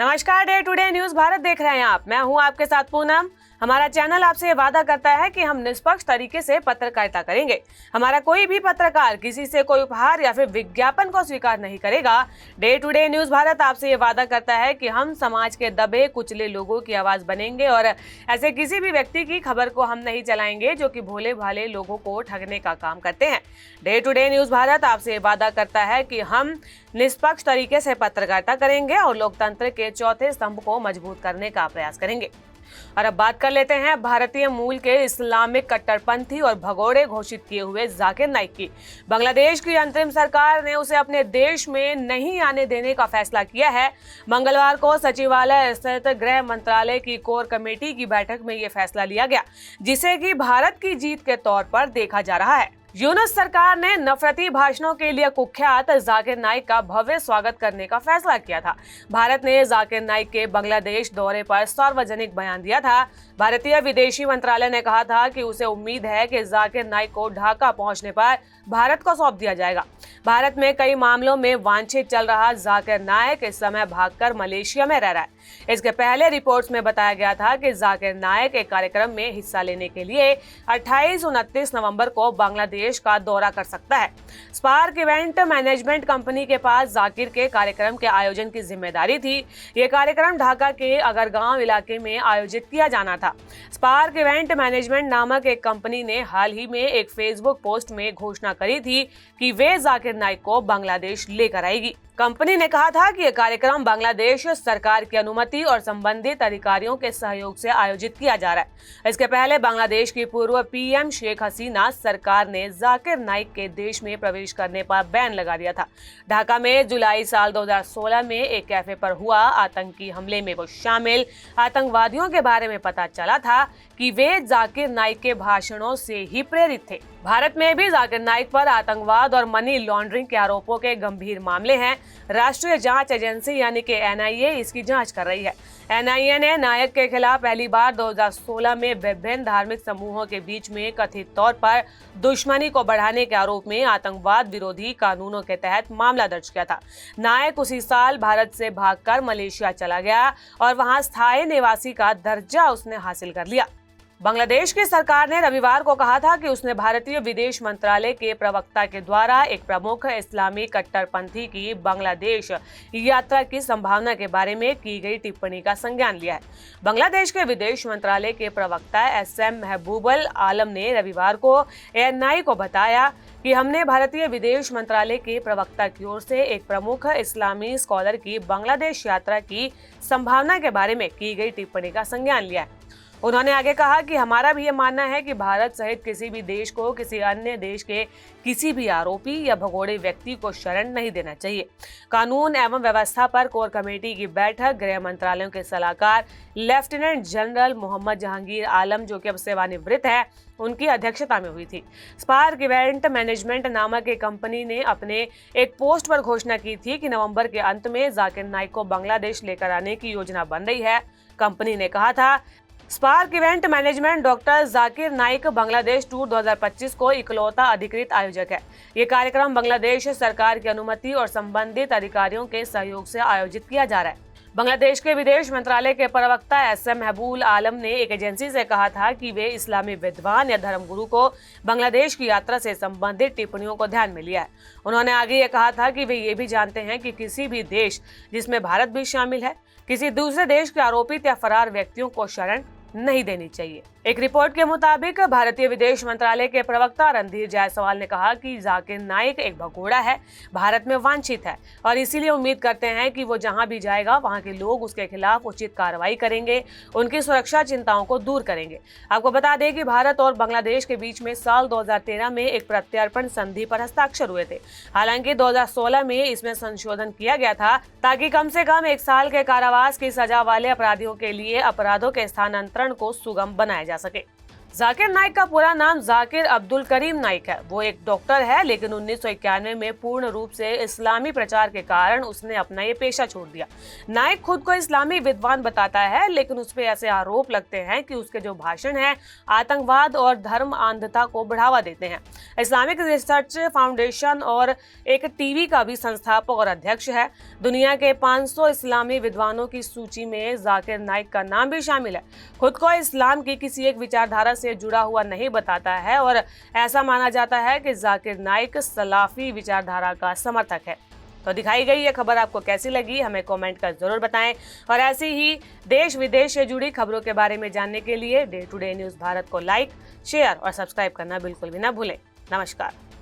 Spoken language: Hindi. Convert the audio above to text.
नमस्कार, डे टुडे न्यूज भारत देख रहे हैं आप। मैं हूं आपके साथ पूनम। हमारा चैनल आपसे ये वादा करता है कि हम निष्पक्ष तरीके से पत्रकारिता करेंगे। हमारा कोई भी पत्रकार किसी से कोई उपहार या फिर विज्ञापन को स्वीकार नहीं करेगा। डे टुडे न्यूज भारत आपसे ये वादा करता है कि हम समाज के दबे कुचले लोगों की आवाज बनेंगे और ऐसे किसी भी व्यक्ति की खबर को हम नहीं चलाएंगे जो कि भोले भाले लोगों को ठगने का काम करते हैं। डे टुडे न्यूज भारत आपसे ये वादा करता है कि हम निष्पक्ष तरीके से पत्रकारिता करेंगे और लोकतंत्र के चौथे स्तंभ को मजबूत करने का प्रयास करेंगे। और अब बात कर लेते हैं भारतीय मूल के इस्लामिक कट्टरपंथी और भगोड़े घोषित किए हुए जाकिर नाइक की। बांग्लादेश की अंतरिम सरकार ने उसे अपने देश में नहीं आने देने का फैसला किया है। मंगलवार को सचिवालय स्थित गृह मंत्रालय की कोर कमेटी की बैठक में यह फैसला लिया गया, जिसे कि भारत की जीत के तौर पर देखा जा रहा है। यूनुस सरकार ने नफरती भाषणों के लिए कुख्यात जाकिर नाइक का भव्य स्वागत करने का फैसला किया था। भारत ने जाकिर नाइक के बांग्लादेश दौरे पर सार्वजनिक बयान दिया था। भारतीय विदेशी मंत्रालय ने कहा था कि उसे उम्मीद है कि जाकिर नाइक को ढाका पहुंचने पर भारत को सौंप दिया जाएगा। भारत में कई मामलों में वांछित चल रहा जाकिर नाइक इस समय भागकर मलेशिया में रह रहा है। इसके पहले रिपोर्ट्स में बताया गया था कि जाकिर नाइक एक कार्यक्रम में हिस्सा लेने के लिए 28-29 नवंबर को बांग्लादेश का दौरा कर सकता है। स्पार्क इवेंट मैनेजमेंट कंपनी के पास जाकिर के कार्यक्रम के आयोजन की जिम्मेदारी थी। यह कार्यक्रम ढाका के अगरगांव इलाके में आयोजित किया जाना था। स्पार्क इवेंट मैनेजमेंट नामक एक कंपनी ने हाल ही में एक फेसबुक पोस्ट में घोषणा करी थी कि वे जाकिर नाइक को बांग्लादेश लेकर आएगी। कंपनी ने कहा था कि यह कार्यक्रम बांग्लादेश सरकार की अनुमति और संबंधित अधिकारियों के सहयोग से आयोजित किया जा रहा है। इसके पहले बांग्लादेश की पूर्व पीएम शेख हसीना सरकार ने जाकिर नाइक के देश में प्रवेश करने पर बैन लगा दिया था। ढाका में जुलाई साल 2016 में एक कैफे पर हुआ आतंकी हमले में वो शामिल आतंकवादियों के बारे में पता चला था कि वे जाकिर नाइक के भाषणों से ही प्रेरित थे। भारत में भी जाकिर नाइक पर आतंकवाद और मनी लॉन्ड्रिंग के आरोपों के गंभीर मामले हैं। राष्ट्रीय जांच एजेंसी यानी कि एनआईए इसकी जांच कर रही है। एनआईए ने नायक के खिलाफ पहली बार 2016 में विभिन्न धार्मिक समूहों के बीच में कथित तौर पर दुश्मनी को बढ़ाने के आरोप में आतंकवाद विरोधी कानूनों के तहत मामला दर्ज किया था। नायक उसी साल भारत से भागकर मलेशिया चला गया और वहां स्थायी निवासी का दर्जा उसने हासिल कर लिया। बांग्लादेश की सरकार ने रविवार को कहा था कि उसने भारतीय विदेश मंत्रालय के प्रवक्ता के द्वारा एक प्रमुख इस्लामी कट्टरपंथी की बांग्लादेश यात्रा की संभावना के बारे में की गई टिप्पणी का संज्ञान लिया है। बांग्लादेश के विदेश मंत्रालय के प्रवक्ता एसएम महबूबुल आलम ने रविवार को एएनआई को बताया कि हमने भारतीय विदेश मंत्रालय के प्रवक्ता की ओर से एक प्रमुख इस्लामी स्कॉलर की बांग्लादेश यात्रा की संभावना के बारे में की गई टिप्पणी का संज्ञान लिया है। उन्होंने आगे कहा कि हमारा भी ये मानना है कि भारत सहित किसी भी देश को किसी अन्य देश के किसी भी आरोपी या भगोड़े व्यक्ति को शरण नहीं देना चाहिए। कानून एवं व्यवस्था पर कोर कमेटी की बैठक गृह मंत्रालयों के सलाहकार लेफ्टिनेंट जनरल मोहम्मद जहांगीर आलम, जो कि अब सेवानिवृत्त है, उनकी अध्यक्षता में हुई थी। स्पार्क इवेंट मैनेजमेंट नामक एक कंपनी ने अपने एक पोस्ट पर घोषणा की थी कि नवंबर के अंत में जाकिर नाइक को बांग्लादेश लेकर आने की योजना बन रही है। कंपनी ने कहा था, spark event management doctor Zakir Naik Bangladesh tour 2025 को इकलौता अधिकृत आयोजक है। ये कार्यक्रम बांग्लादेश सरकार की अनुमति और संबंधित अधिकारियों के सहयोग से आयोजित किया जा रहा है। बांग्लादेश के विदेश मंत्रालय के प्रवक्ता एसएम महबूबुल आलम ने एक एजेंसी से कहा था कि वे इस्लामी विद्वान या धर्मगुरु को बांग्लादेश की यात्रा से संबंधित टिप्पणियों को ध्यान में लिया है। उन्होंने आगे ये कहा था कि वे ये भी जानते हैं कि किसी भी देश, जिसमें भारत भी शामिल है, किसी दूसरे देश के आरोपित या फरार व्यक्तियों को शरण नहीं देनी चाहिए। एक रिपोर्ट के मुताबिक भारतीय विदेश मंत्रालय के प्रवक्ता रणधीर जायसवाल ने कहा कि जाकिर नाइक एक भगोड़ा है, भारत में वांछित है और इसीलिए उम्मीद करते हैं कि वो जहां भी जाएगा वहां के लोग उसके खिलाफ उचित कार्रवाई करेंगे, उनकी सुरक्षा चिंताओं को दूर करेंगे। आपको बता दें कि भारत और बांग्लादेश के बीच में साल 2013 में एक प्रत्यर्पण संधि पर हस्ताक्षर हुए थे। हालांकि 2016 में इसमें संशोधन किया गया था ताकि कम से कम 1 साल के कारावास की सजा वाले अपराधियों के लिए अपराधों के स्थानांतरण को सुगम बनाया जा सके। जाकिर नाइक का पूरा नाम जाकिर अब्दुल करीम नाइक है। वो एक डॉक्टर है, लेकिन 1991 में पूर्ण रूप से इस्लामी प्रचार के कारण उसने अपना ये पेशा छोड़ दिया। नाइक खुद को इस्लामी विद्वान बताता है, लेकिन उस पर ऐसे आरोप लगते हैं कि उसके जो भाषण हैं आतंकवाद और धर्म अंधता को बढ़ावा देते हैं। इस्लामिक रिसर्च फाउंडेशन और एक टीवी का भी संस्थापक और अध्यक्ष है। दुनिया के 500 इस्लामी विद्वानों की सूची में जाकिर नाइक का नाम भी शामिल है। खुद को इस्लाम की किसी एक विचारधारा से जुड़ा हुआ नहीं बताता है और ऐसा माना जाता है कि जाकिर नाइक सलाफी विचारधारा का समर्थक है। तो दिखाई गई ये खबर आपको कैसी लगी, हमें कमेंट कर जरूर बताएं। और ऐसी ही देश विदेश से जुड़ी खबरों के बारे में जानने के लिए day to day news Bharat को लाइक, शेयर और सब्सक्राइब करना बिल्कुल भी ना भूलें। नमस्कार।